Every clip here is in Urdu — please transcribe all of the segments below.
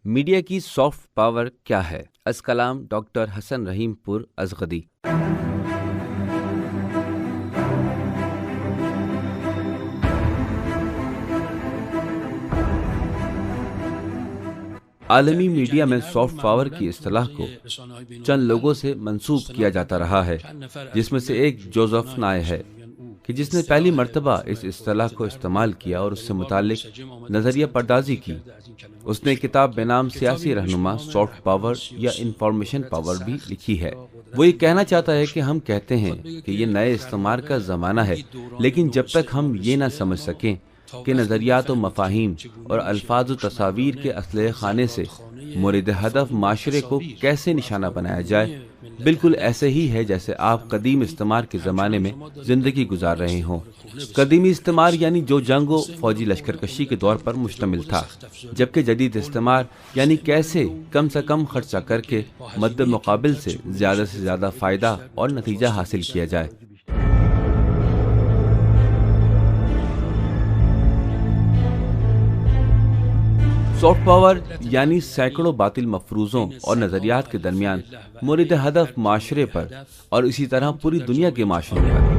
میڈیا کی سافٹ پاور کیا ہے؟ از کلام ڈاکٹر حسن رحیم پور ازغدی۔ عالمی میڈیا میں سافٹ پاور کی اصطلاح کو چند لوگوں سے منسوب کیا جاتا رہا ہے، جس میں سے ایک جوزف نائے ہے کہ جس نے پہلی مرتبہ اس اصطلاح کو استعمال کیا اور اس سے متعلق نظریہ پردازی کی۔ اس نے کتاب بنام سیاسی رہنما سافٹ پاور یا انفارمیشن پاور بھی لکھی ہے۔ وہ یہ کہنا چاہتا ہے کہ ہم کہتے ہیں کہ یہ نئے استعمار کا زمانہ ہے، لیکن جب تک ہم یہ نہ سمجھ سکیں کہ نظریات و مفاہیم اور الفاظ و تصاویر کے اسلحہ خانے سے مورد ہدف معاشرے کو کیسے نشانہ بنایا جائے، بالکل ایسے ہی ہے جیسے آپ قدیم استعمار کے زمانے میں زندگی گزار رہے ہوں۔ قدیمی استعمار یعنی جو جنگ و فوجی لشکرکشی کے دور پر مشتمل تھا، جبکہ جدید استعمار یعنی کیسے کم سے کم خرچہ کر کے مد مقابل سے زیادہ فائدہ اور نتیجہ حاصل کیا جائے۔ سافٹ پاور یعنی سینکڑوں باطل مفروضوں اور نظریات کے درمیان مورد ہدف معاشرے پر اور اسی طرح پوری دنیا کے معاشروں پر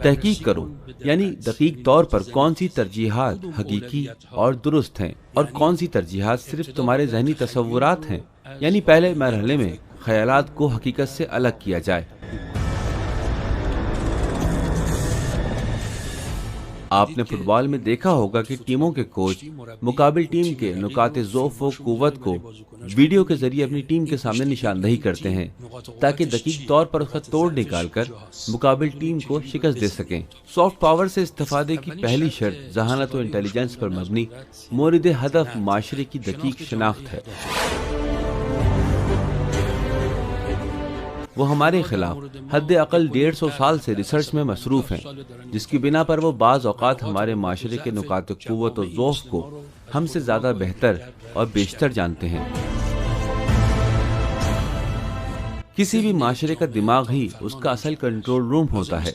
تحقیق کرو، یعنی دقیق طور پر کون سی ترجیحات حقیقی اور درست ہیں اور کون سی ترجیحات صرف تمہارے ذہنی تصورات ہیں، یعنی پہلے مرحلے میں خیالات کو حقیقت سے الگ کیا جائے۔ آپ نے فٹ بال میں دیکھا ہوگا کہ ٹیموں کے کوچ مقابل ٹیم کے نقاط ضعف و قوت کو ویڈیو کے ذریعے اپنی ٹیم کے سامنے نشاندہی کرتے ہیں تاکہ دقیق طور پر اس کا توڑ نکال کر مقابل ٹیم کو شکست دے سکیں۔ سافٹ پاور سے استفادے کی پہلی شرط ذہانت و انٹیلیجنس پر مبنی مورد ہدف معاشرے کی دقیق شناخت ہے۔ وہ ہمارے خلاف حد اقل 150 سال سے ریسرچ میں مصروف ہیں، جس کی بنا پر وہ بعض اوقات ہمارے معاشرے کے نقاط قوت و ضعف کو ہم سے زیادہ بہتر اور بیشتر جانتے ہیں۔ کسی بھی معاشرے کا دماغ ہی اس کا اصل کنٹرول روم ہوتا ہے۔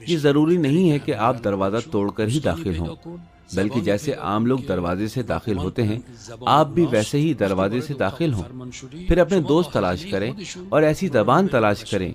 یہ ضروری نہیں ہے کہ آپ دروازہ توڑ کر ہی داخل ہوں، بلکہ جیسے عام لوگ دروازے سے داخل ہوتے ہیں، آپ بھی ویسے ہی دروازے سے داخل ہوں۔ پھر اپنے دوست تلاش کریں اور ایسی زبان تلاش کریں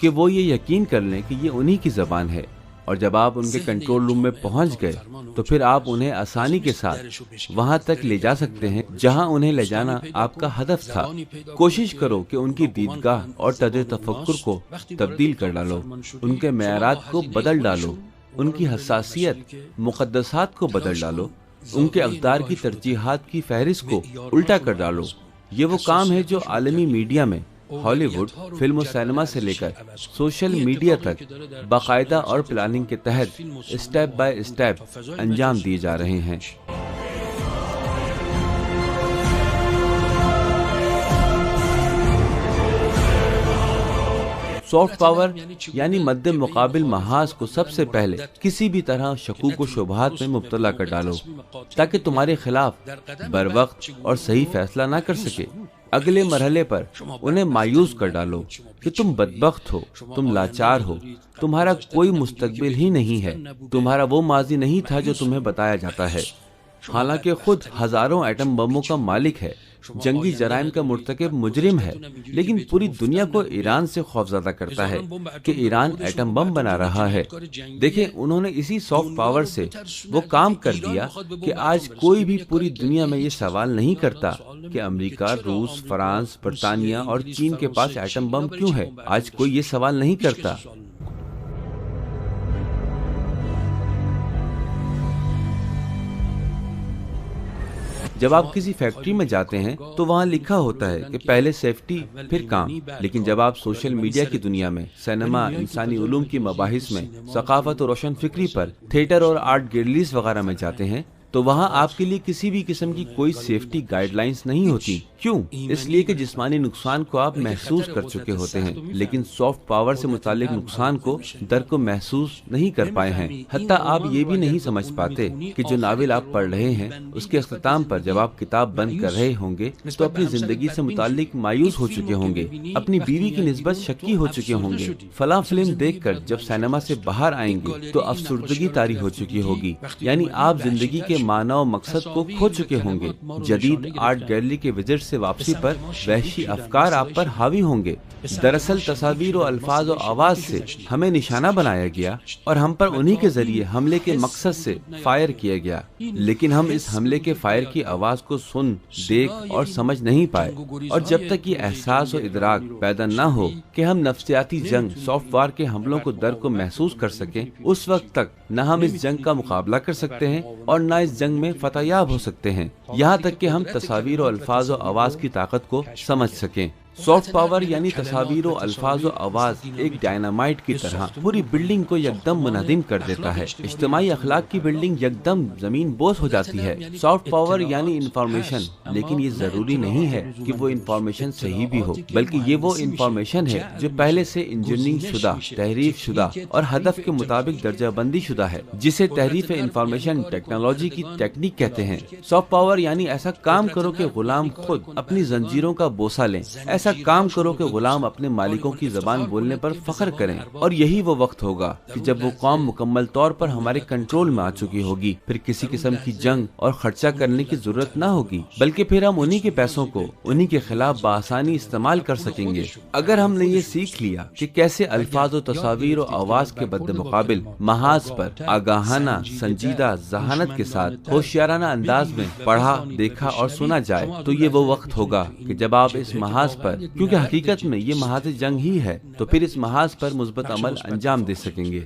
کہ وہ یہ یقین کر لیں کہ یہ انہی کی زبان ہے، اور جب آپ ان کے کنٹرول روم میں پہنچ گئے تو پھر آپ انہیں آسانی کے ساتھ وہاں تک لے جا سکتے ہیں جہاں انہیں لے جانا آپ کا ہدف تھا۔ کوشش کرو کہ ان کی دیدگاہ اور طرز تفکر کو تبدیل کر ڈالو، ان کے معیارات کو بدل ڈالو، ان کی حساسیت مقدسات کو بدل ڈالو، ان کے اقدار کی ترجیحات کی فہرست کو الٹا کر ڈالو۔ یہ وہ کام ہے جو عالمی میڈیا میں ہالی ووڈ، فلم و سینما سے لے کر سوشل میڈیا تک باقاعدہ اور پلاننگ کے تحت اسٹیپ بائی اسٹیپ انجام دیے جا رہے ہیں۔ سافٹ پاور یعنی مد مقابل محاذ کو سب سے پہلے کسی بھی طرح شکوک و شبہات میں مبتلا کر ڈالو تاکہ تمہارے خلاف بر وقت اور صحیح فیصلہ نہ کر سکے۔ اگلے مرحلے پر انہیں مایوس کر ڈالو کہ تم بدبخت ہو، تم لاچار ہو، تمہارا کوئی مستقبل ہی نہیں ہے، تمہارا وہ ماضی نہیں تھا جو تمہیں بتایا جاتا ہے۔ حالانکہ خود ہزاروں ایٹم بموں کا مالک ہے، جنگی جرائم کا مرتکب مجرم ہے، لیکن پوری دنیا کو ایران سے خوفزدہ کرتا ہے کہ ایران ایٹم بم بنا رہا ہے۔ دیکھیں، انہوں نے اسی سافٹ پاور سے وہ کام کر دیا کہ آج کوئی بھی پوری دنیا میں یہ سوال نہیں کرتا کہ امریکہ، روس، فرانس، برطانیہ اور چین کے پاس ایٹم بم کیوں ہے۔ آج کوئی یہ سوال نہیں کرتا۔ جب آپ کسی فیکٹری میں جاتے ہیں تو وہاں لکھا ہوتا ہے کہ پہلے سیفٹی پھر کام، لیکن جب آپ سوشل میڈیا کی دنیا میں، سینما، انسانی علوم کی مباحث میں، ثقافت اور روشن فکری پر، تھیٹر اور آرٹ گیلریز وغیرہ میں جاتے ہیں تو وہاں آپ کے لیے کسی بھی قسم کی کوئی سیفٹی گائیڈ لائنز نہیں ہوتی۔ کیوں؟ اس لیے کہ جسمانی نقصان کو آپ محسوس کر چکے ہوتے ہیں، لیکن سافٹ پاور سے متعلق نقصان کو در کو محسوس نہیں کر پائے ہیں۔ حتیٰ آپ یہ بھی نہیں سمجھ پاتے کہ جو ناول آپ پڑھ رہے ہیں اس کے اختتام پر جب آپ کتاب بند کر رہے ہوں گے تو اپنی زندگی سے متعلق مایوس ہو چکے ہوں گے، اپنی بیوی کی نسبت شکی ہو چکے ہوں گے، فلاں فلم دیکھ کر جب سینما سے باہر آئیں گے تو افسردگی طاری ہو چکی ہوگی، یعنی آپ زندگی کے معنی و مقصد کو کھو چکے ہوں گے۔ جدید آرٹ گیلری کے وزٹ سے واپسی پر وحشی افکار آپ پر حاوی ہوں گے۔ دراصل تصاویر و الفاظ و آواز سے ہمیں نشانہ بنایا گیا اور ہم پر انہی کے ذریعے حملے کے مقصد سے فائر کیا گیا، لیکن ہم اس حملے کے فائر کی آواز کو سن، دیکھ اور سمجھ نہیں پائے، اور جب تک یہ احساس و ادراک پیدا نہ ہو کہ ہم نفسیاتی جنگ سافٹ ویئر کے حملوں کو در کو محسوس کر سکیں، اس وقت تک نہ ہم اس جنگ کا مقابلہ کر سکتے ہیں اور نہ اس جنگ میں فتح یاب ہو سکتے ہیں، یہاں تک کہ ہم تصاویر و الفاظ و آواز کی طاقت کو سمجھ سکیں۔ سافٹ پاور یعنی تصاویر و الفاظ و آواز ایک ڈائنامائٹ کی طرح پوری بلڈنگ کو یکدم منہدم کر دیتا ہے۔ اجتماعی اخلاق کی بلڈنگ یکدم زمین بوس ہو جاتی ہے۔ سافٹ پاور یعنی انفارمیشن، لیکن یہ ضروری نہیں ہے کہ وہ انفارمیشن صحیح بھی ہو، بلکہ یہ وہ انفارمیشن ہے جو پہلے سے انجینئرنگ شدہ، تحریف شدہ اور ہدف کے مطابق درجہ بندی شدہ ہے، جسے تحریف انفارمیشن ٹیکنالوجی کی ٹیکنیک کہتے ہیں۔ سافٹ پاور یعنی ایسا کام کرو کہ غلام خود اپنی زنجیروں کا بوسہ لیں، ایسا کام کرو کہ غلام اپنے مالکوں کی زبان بولنے پر فخر کریں، اور یہی وہ وقت ہوگا کہ جب وہ قوم مکمل طور پر ہمارے کنٹرول میں آ چکی ہوگی، پھر کسی قسم کی جنگ اور خرچہ کرنے کی ضرورت نہ ہوگی، بلکہ پھر ہم انہی کے پیسوں کو انہی کے خلاف بآسانی استعمال کر سکیں گے۔ اگر ہم نے یہ سیکھ لیا کہ کیسے الفاظ و تصاویر و آواز کے مقابل محاذ پر آگاہانہ، سنجیدہ ذہانت کے ساتھ ہوشیارانہ انداز میں پڑھا، دیکھا اور سنا جائے، تو یہ وہ وقت ہوگا کہ جب آپ اس محاذ پر، کیونکہ حقیقت میں یہ محاذ جنگ ہی ہے، تو پھر اس محاذ پر مثبت عمل انجام دے سکیں گے۔